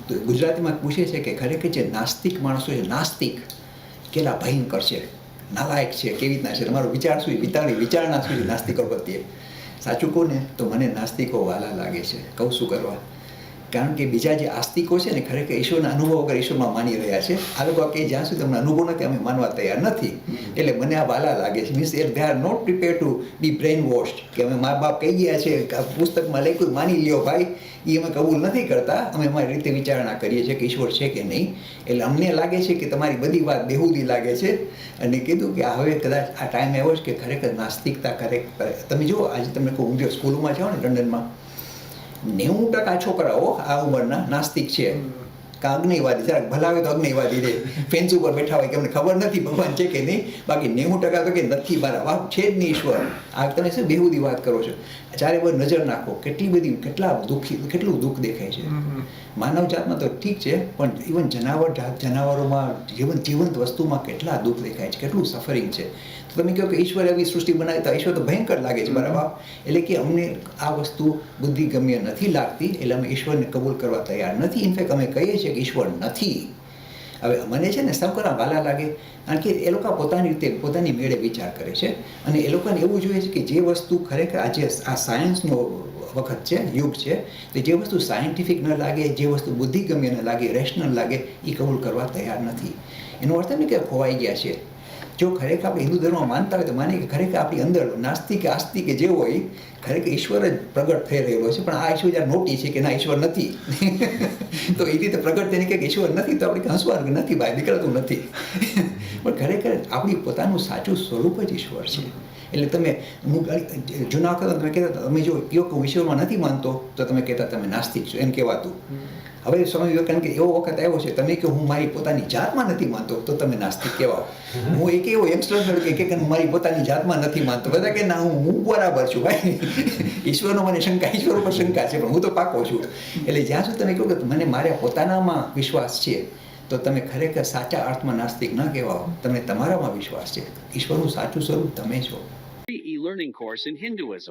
તો ગુજરાતીમાં પૂછે છે કે ખરેખર જે નાસ્તિક માણસો છે, નાસ્તિક કેટલા ભયંકર છે, નાલાયક છે, કેવી રીતના છે, તમારો વિચાર શું, વિચારણા શું છે નાસ્તિકો પ્રત્યે? સાચું કહું ને તો મને નાસ્તિકો વાલા લાગે છે. કહું શું કરવા? કારણ કે બીજા જે આસ્તિકો છે ને ખરેખર ઈશ્વરના અનુભવ વગર ઈશ્વરમાં માની રહ્યા છે. આ લોકો કે જ્યાં સુધી તમને અનુભવ નથી અમે માનવા તૈયાર નથી. એટલે મને આ વાલા લાગે છે. Means they are not prepare to be brain washed કે અમે મા બાપ કહી ગયા છે, પુસ્તકમાં લખ્યું માની લ્યો ભાઈ, એ અમે કબૂલ નથી કરતા. અમે અમારી રીતે વિચારણા કરીએ છીએ કે ઈશ્વર છે કે નહીં. એટલે અમને લાગે છે કે તમારી બધી વાત બેહુદી લાગે છે. અને કીધું કે હવે કદાચ આ ટાઈમ એવો છે કે ખરેખર નાસ્તિકતા ખરેખર તમે જુઓ, આજે તમે કહું જો સ્કૂલોમાં જાઓ ને લંડનમાં, 90% છોકરાઓ આ ઉંમરના નાસ્તિક છે. કાં અગ્નિવાદી, જરાક ભલાવે તો અગ્નિવાદી રહે, ફેન્સ ઉપર બેઠા હોય કે અમને ખબર નથી ભગવાન છે કે નહીં. બાકી 90% તો કે નથી, મારા બાપ છે જ નહીં ઈશ્વર. આ તમે શું બેહુદી વાત કરો છો? ચારે બાજુ નજર નાખો, કેટલું દુઃખ દેખાય છે. માનવ જાતમાં તો ઠીક છે, પણ ઇવન જનાવરોમાં, જીવંત વસ્તુમાં કેટલા દુઃખ દેખાય છે, કેટલું સફરિંગ છે. તો તમે કહો કે ઈશ્વર એવી સૃષ્ટિ બનાવી તો ઈશ્વર તો ભયંકર લાગે છે મારા બાપ. એટલે કે અમને આ વસ્તુ બુદ્ધિગમ્ય નથી લાગતી, એટલે અમે ઈશ્વરને કબૂલ કરવા તૈયાર નથી. ઇનફેક્ટ અમે કહીએ છીએ કે ઈશ્વર નથી. હવે મને છે ને સૌ કરા વાલા લાગે, કારણ કે એ લોકો પોતાની રીતે પોતાની મેળે વિચાર કરે છે. અને એ લોકોને એવું જોઈએ છે કે જે વસ્તુ ખરેખર આજે આ સાયન્સનો વખત છે, યુગ છે, તો જે વસ્તુ સાયન્ટિફિક ન લાગે, જે વસ્તુ બુદ્ધિગમ્ય ન લાગે, રેશનલ લાગે, એ કબૂલ કરવા તૈયાર નથી. એનો અર્થ એમ કે ખોવાઈ ગયા છે. જો ખરેખર આપણે હિન્દુ ધર્મ માનતા હોય તો માને કે ખરેખર આપણી અંદર નાસ્તિક આસ્તિક જે હોય, ખરેખર ઈશ્વર જ પ્રગટ થઈ રહેલો છે. પણ આ ઈશ્વર જ્યારે નોટી છે કે ના ઈશ્વર નથી, તો એ રીતે પ્રગટ થઈને કે ઈશ્વર નથી, તો આપણે હસવાનું કે નથી ભાઈ દીકરાતું નથી. પણ ખરેખર આપણી પોતાનું સાચું સ્વરૂપ જ ઈશ્વર છે. એટલે તમે જૂના વખત તમે કહેતા તમે જો કયો કે હું ઈશ્વરમાં નથી માનતો તો તમે કહેતા તમે નાસ્તિક છો એમ કહેવાતું. હવે સ્વામી વિવેકાનંદ કે એવો વખત આવ્યો છે, તમે કહો હું મારી પોતાની જાતમાં નથી માનતો તો તમે નાસ્તિક કહેવાઓ. હું એક એવો યંગસ્ટર કે હું મારી પોતાની જાતમાં નથી માનતો, બધા કે ના હું બરાબર છું ભાઈ. ઈશ્વરનો મને શંકા, ઈશ્વર ઉપર શંકા છે, પણ હું તો પાકો છું. એટલે જ્યાં સુધી તમે કહો કે મને મારા પોતાનામાં વિશ્વાસ છે, તો તમે ખરેખર સાચા અર્થમાં નાસ્તિક ન કહેવાઓ. તમને તમારામાં વિશ્વાસ છે. ઈશ્વરનું સાચું સ્વરૂપ તમે છો. Free e-learning course in Hinduism.